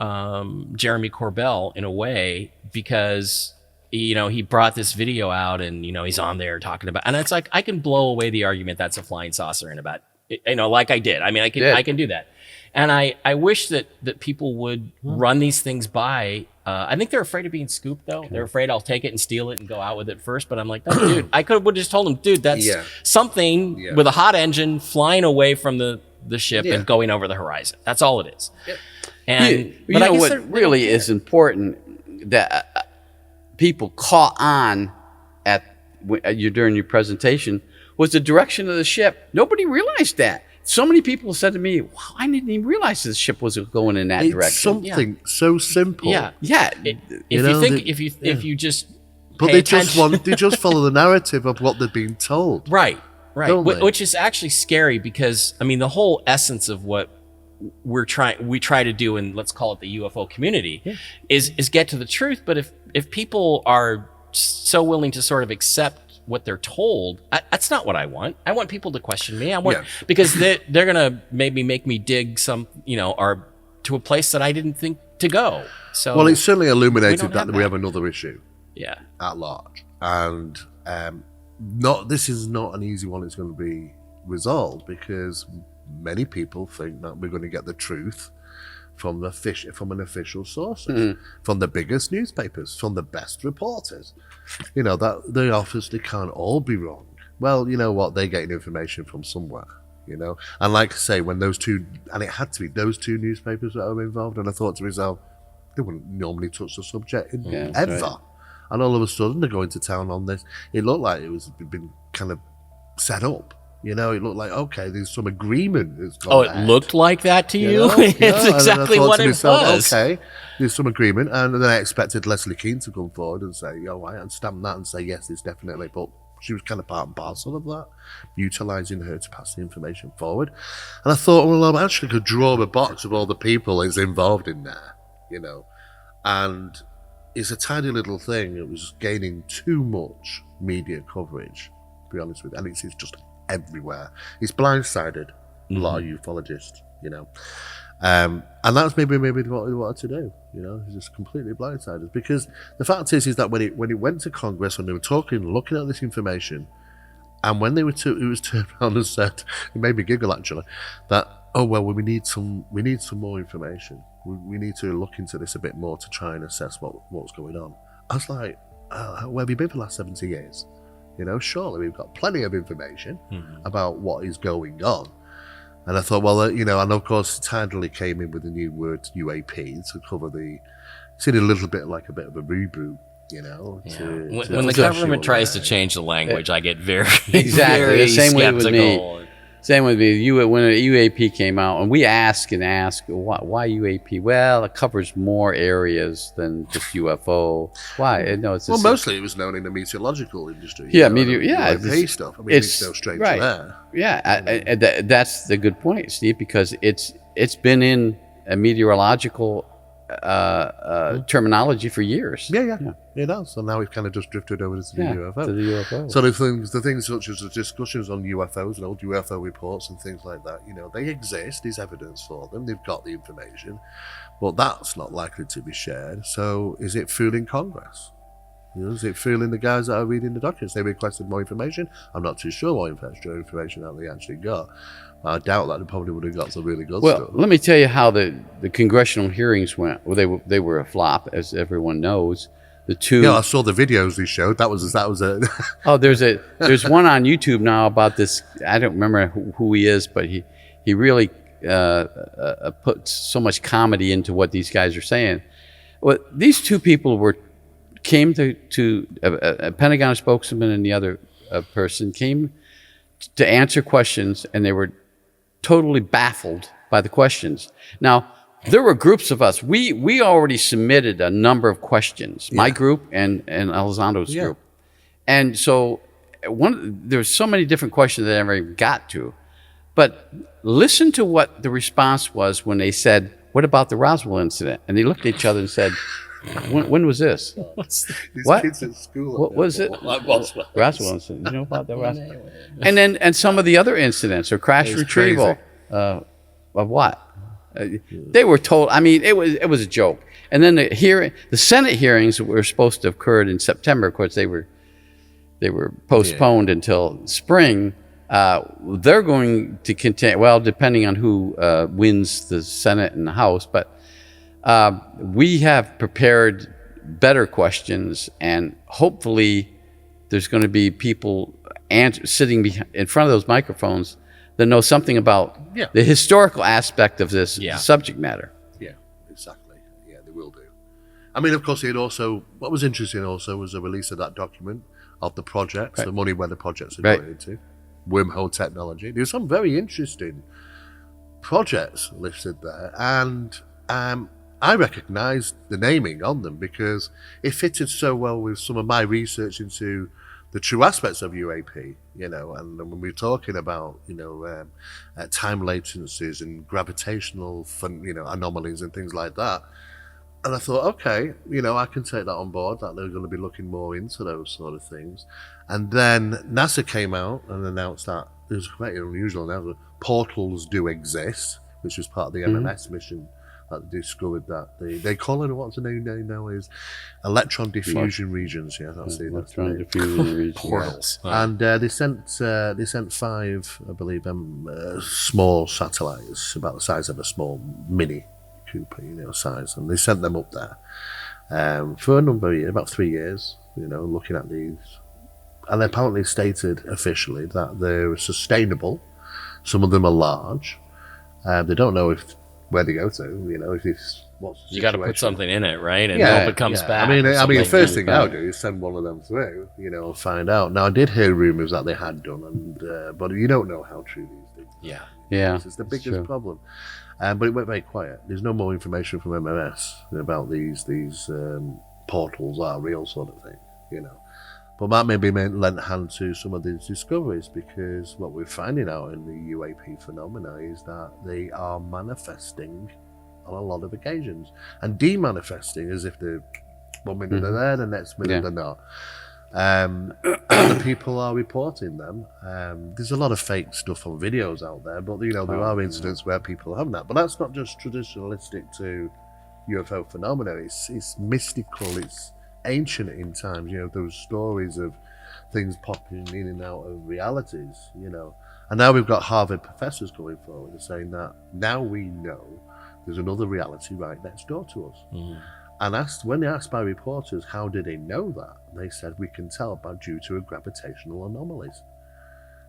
Jeremy Corbell in a way because, he brought this video out and, he's on there talking about... And it's like, I can blow away the argument that's a flying saucer in about... like I did. I mean, I can do that. And I wish that people would run these things by... I think they're afraid of being scooped, though. They're afraid I'll take it and steal it and go out with it first. But I'm like, no, dude, I could have just told them, dude, that's something with a hot engine flying away from the ship and going over the horizon. That's all it is. Yep. And what really is important that people caught on during your presentation was the direction of the ship. Nobody realized that. So many people said to me, wow, I didn't even realize this ship was going in that direction. It's something so simple. Yeah. If you just But they just follow the narrative of what they've been told. Right. Which is actually scary because, I mean, the whole essence of what we try to do in, let's call it the UFO community, is get to the truth. But if people are so willing to sort of accept what they're told, that's not what I want. I want people to question me. I want because they're gonna maybe make me dig some, or to a place that I didn't think to go. So well, it's certainly illuminated that we have another issue. Yeah. At large, and this is not an easy one. It's going to be resolved because many people think that we're going to get the truth from an official source, from the biggest newspapers, from the best reporters. That they obviously can't all be wrong. Well, you know what? They're getting information from somewhere. And like I say, when those two, and it had to be those two newspapers that were involved, and I thought to myself, they wouldn't normally touch the subject ever. Right. And all of a sudden, they're going to town on this. It looked like it'd been kind of set up. It looked like, okay, there's some agreement that's gone ahead. Looked like that to you? It's exactly what it was. Okay, there's some agreement. And then I expected Leslie Keane to come forward and say, I understand that, and say, yes, it's definitely. But she was kind of part and parcel of that, utilising her to pass the information forward. And I thought, well, I actually could draw a box of all the people that's involved in there, And it's a tiny little thing. It was gaining too much media coverage, to be honest with you. And it's just everywhere. It's blindsided a lot of ufologists, and that's maybe what we wanted to do. It's just completely blindsided, because the fact is that when it went to Congress and they were looking at this information, and when it was turned around and said, it made me giggle actually, that we need some more information. We need to look into this a bit more to try and assess what's going on. I was like, where have you been for the last 70 years? Surely we've got plenty of information about what is going on. And I thought, well, and of course, Tidally came in with the new word UAP to cover it's a little bit like a bit of a reboot, when the government tries to change the language, I get very, exactly very the same skeptical. way with me. Same with me. When a UAP came out, and we ask, why UAP? Well, it covers more areas than just UFO. Why? No, it's mostly it was known in the meteorological industry. UAP stuff. I mean, it's no stranger there. Yeah, that's the good point, Steve, because it's been in a meteorological terminology for years. Yeah. It does. So now we've kind of just drifted over to the UFO. To the UFO. So the things such as the discussions on UFOs and old UFO reports and things like that, they exist. There's evidence for them. They've got the information, but that's not likely to be shared. So is it fooling Congress? Is it fooling the guys that are reading the documents? They requested more information. I'm not too sure what information that they actually got. I doubt that they probably would have got some really good stuff. Well, let me tell you how the congressional hearings went. Well, they were a flop, as everyone knows. The two. Yeah, I saw the videos they showed. That was a. Oh, there's one on YouTube now about this. I don't remember who he is, but he really put so much comedy into what these guys are saying. Well, these two people came to a Pentagon spokesman, and the other person came to answer questions, and they were totally baffled by the questions. Now, there were groups of us. We already submitted a number of questions, my group and Elizondo's group. And so there's so many different questions that I never even got to. But listen to what the response was when they said, what about the Roswell incident? And they looked at each other and said, when was this? What? Kids at school. What was it? Roswell incident. You know about the Roswell? And some of the other incidents or crash retrieval of what? They were told. I mean, it was a joke. And then the Senate hearings were supposed to have occurred in September. Of course, they were postponed until spring. They're going to continue. Well, depending on who wins the Senate and the House, but we have prepared better questions, and hopefully, there's going to be people sitting in front of those microphones that know something about the historical aspect of this subject matter. Yeah, exactly. Yeah, they will do. I mean, of course, what was interesting also was the release of that document of the projects, the money where the projects are going into, wormhole technology. There's some very interesting projects listed there, and I recognised the naming on them because it fitted so well with some of my research into the true aspects of UAP, you know, and when we're talking about, you know, time latencies and gravitational, anomalies and things like that. And I thought, okay, you know, I can take that on board, that they're going to be looking more into those sort of things. And then NASA came out and announced that it was quite unusual announcement. Portals do exist, which was part of the MMS mission that they discovered that. They call it, what's the name now is electron diffusion regions. Yeah, that's it. Electron diffusion regions. Portals. And they sent 5, I believe, small satellites about the size of a small mini Cooper, you know, size, and they sent them up there for a number of years, about 3 years, you know, looking at these, and they apparently stated officially that they're sustainable. Some of them are large. They don't know where they go to, you know, if it's what's the You got to put situation. something in it, right? And hope it comes back. I mean, the first thing back. I'll do is send one of them through, you know, and find out. Now, I did hear rumors that they had done, and but you don't know how true these things. Yeah. Yeah, It's the biggest true. problem. But it went very quiet. There's no more information from MMS about these portals are real sort of thing, you know. But that maybe lent hand to some of these discoveries, because what we're finding out in the UAP phenomena is that they are manifesting on a lot of occasions and demanifesting as if they're 1 minute they're there, the next minute they're not. Other people are reporting them. There's a lot of fake stuff on videos out there, but you know there are incidents where people have that. But that's not just traditionalistic to UFO phenomena. It's mystical. It's ancient in times. You know, those stories of things popping in and out of realities. You know, and now we've got Harvard professors coming forward and saying that now we know there's another reality right next door to us. And when they asked by reporters how did they know that, they said we can tell due to gravitational anomalies.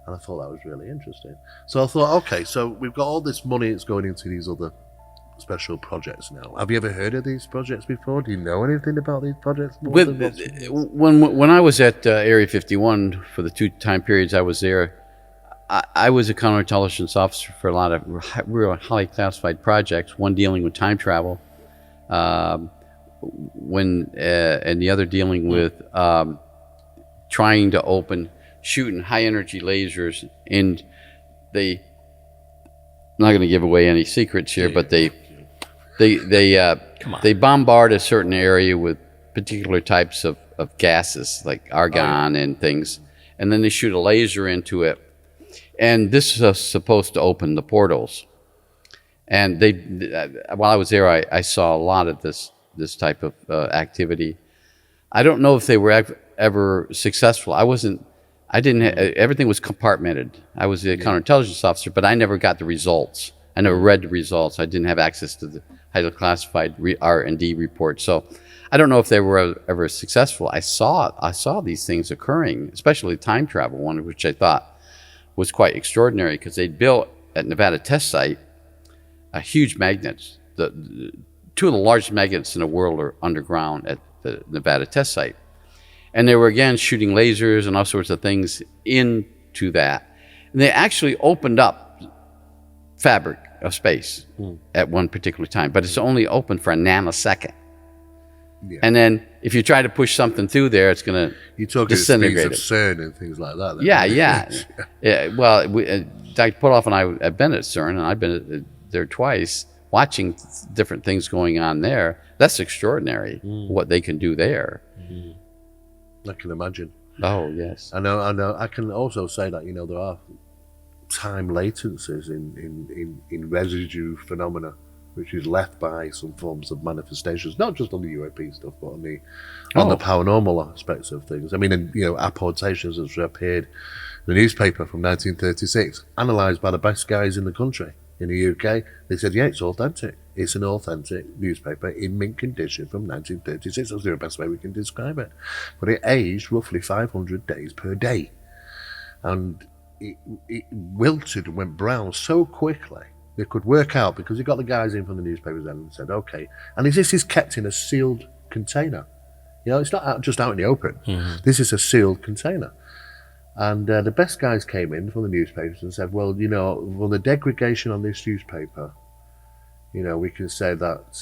And I thought that was really interesting. So I thought, okay, so we've got all this money that's going into these other special projects now. Have you ever heard of these projects before? Do you know anything about these projects? When I was at Area 51 for the 2 time periods I was there, I was a counterintelligence officer for a lot of real highly classified projects. One dealing with time travel. And the other dealing with trying to shooting high energy lasers, and I'm not going to give away any secrets here, but they bombard a certain area with particular types of gases like argon and things, and then they shoot a laser into it, and this is supposed to open the portals. And while I was there, I saw a lot of this type of activity. I don't know if they were ever successful. Everything was compartmented. I was a counterintelligence officer, but I never got the results. I never read the results. I didn't have access to the highly classified R&D report. So I don't know if they were ever successful. I saw these things occurring, especially the time travel one, which I thought was quite extraordinary, because they'd built at Nevada test site a huge magnets. 2 of the largest magnets in the world are underground at the Nevada test site. And they were, again, shooting lasers and all sorts of things into that. And they actually opened up fabric of space at one particular time, but it's only open for a nanosecond. Yeah. And then if you try to push something through there, it's going to disintegrate of CERN and things like that. Yeah. Well, Dr. Putoff and I have been at CERN, and I've been there twice, watching different things going on there. That's extraordinary, what they can do there. I can imagine. Oh, yes. I know. I can also say that, you know, there are time latencies in residue phenomena, which is left by some forms of manifestations, not just on the UAP stuff, but on the paranormal aspects of things. I mean, you know, apportations has appeared in the newspaper from 1936, analysed by the best guys in the country. In the UK, they said, yeah, it's authentic. It's an authentic newspaper in mint condition from 1936. That's the best way we can describe it. But it aged roughly 500 days per day. And it wilted and went brown so quickly, they could work out, because you got the guys in from the newspapers then and said, okay, and this is kept in a sealed container. You know, it's not just out in the open. This is a sealed container. And the best guys came in from the newspapers and said, well, you know, from the degradation on this newspaper, you know, we can say that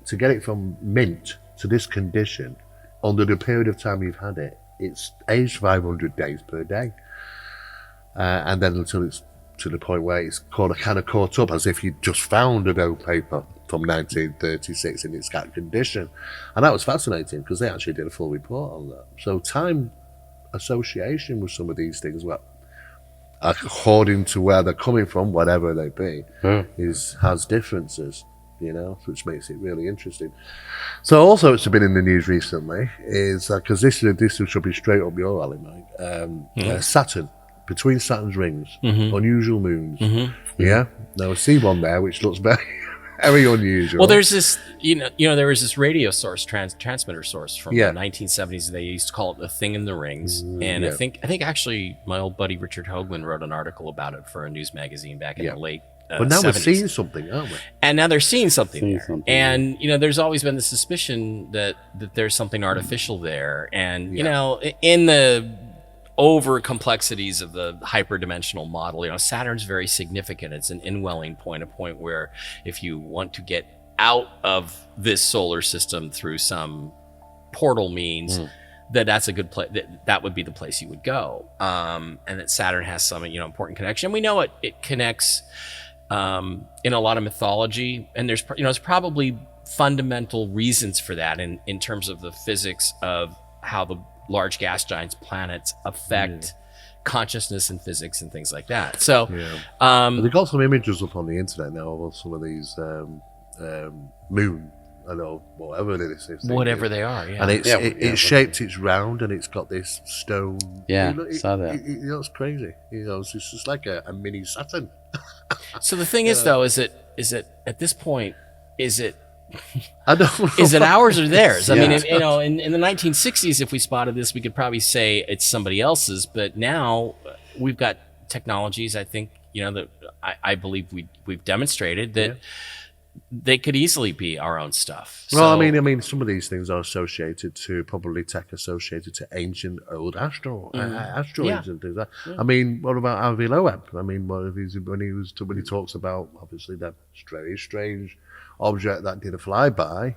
to get it from mint to this condition, under the period of time you've had it, it's aged 500 days per day. And then until it's to the point where it's kind of caught up as if you just found a dough paper from 1936 in its cat condition. And that was fascinating because they actually did a full report on that. So time association with some of these things, well, according to where they're coming from, whatever they be, has differences, you know, which makes it really interesting. So also it's been in the news recently is, because this should be straight up your alley, Mike, Saturn. Between Saturn's rings, unusual moons. Yeah, now I see one there which looks very, very unusual. Well, there's this, there was this radio source, transmitter source from the 1970s. They used to call it the thing in the rings, and I think actually my old buddy Richard Hoagland wrote an article about it for a news magazine back in the late. But now 70s. we're seeing something, aren't we? And now they're seeing something there. And there's always been the suspicion that there's something artificial there, and in the over complexities of the hyperdimensional model, Saturn's very significant. It's an indwelling point, a point where if you want to get out of this solar system through some portal means, that's a good place. That would be the place you would go. And that Saturn has some, important connection. We know it connects in a lot of mythology, and there's probably fundamental reasons for that in terms of the physics of how the large gas giants planets affect consciousness and physics and things like that. So they've got some images up on the internet now of some of these moon, I know, whatever it is. Whatever they are, and it's shaped, it's round, and it's got this stone. Saw that. It looks crazy. It's just like a mini Saturn. So the thing is, though, is it at this point, is it I don't know. Is it ours or theirs? I mean, in the 1960s, if we spotted this, we could probably say it's somebody else's. But now we've got technologies. I think that I believe we've demonstrated that they could easily be our own stuff. Well, I mean, some of these things are associated to probably tech associated to ancient old asteroids and things like that. I mean, what about Avi Loeb? I mean, when he talks about obviously that very strange object that did a flyby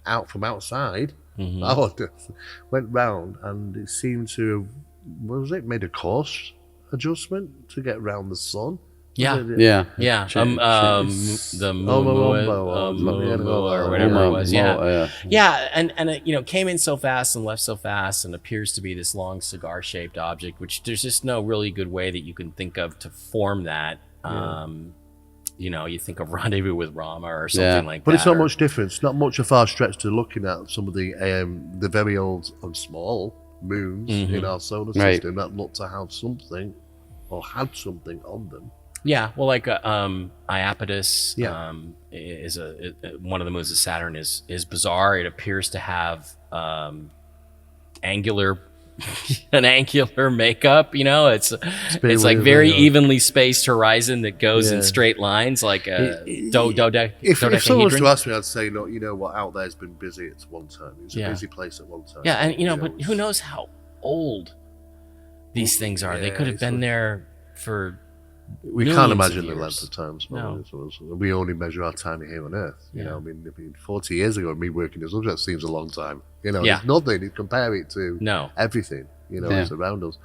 out from outside, went round, and it seemed to made a course adjustment to get around the sun. The or whatever it was. And it came in so fast and left so fast, and appears to be this long cigar-shaped object, which there's just no really good way that you can think of to form that. You think of Rendezvous with Rama or something like that. But it's not much difference. Not much a far stretch to looking at some of the very old and small moons in our solar system that look to have something or had something on them. Yeah, well, like Iapetus is one of the moons of Saturn is bizarre. It appears to have an angular makeup. It's like very evenly spaced horizon that goes in straight lines, like a dodecahedron. If someone was to ask me, I'd say, no, what out there's been busy at one time. It's a busy place at one time. Yeah, and but who knows how old these things are? They could have been there for. We can't imagine the length of time. We only measure our time here on Earth. I mean, 40 years ago, me working as subject seems a long time. There's nothing. You compare it to everything, that's around us.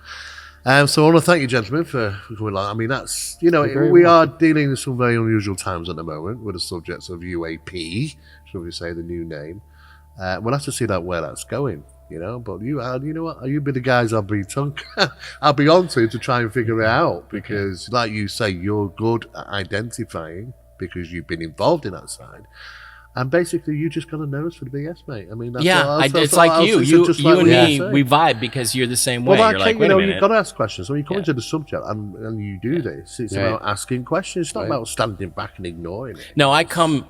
So I want to thank you, gentlemen, for coming along. I mean, that's, we are dealing with some very unusual times at the moment with the subjects of UAP, shall we say, the new name. We'll have to see where that's going. But you'll be the guys I'll be on to try and figure it out, because like you say, you're good at identifying because you've been involved in that side. And basically, you just got a nose for the BS, mate. I mean, it's like you and me, we vibe because you're the same way. Well, you're like, wait a minute. You've got to ask questions. So when you come into the subject and you do this, it's about asking questions. It's not about standing back and ignoring it. No, I come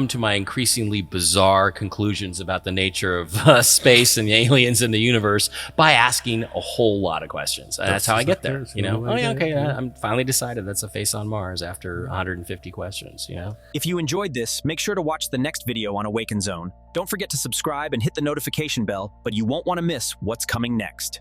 to my increasingly bizarre conclusions about the nature of space and the aliens in the universe by asking a whole lot of questions. And that's how I get there. I'm finally decided that's a face on Mars after 150 questions. If you enjoyed this, make sure to watch the next video on Awaken Zone. Don't forget to subscribe and hit the notification bell, but you won't want to miss what's coming next.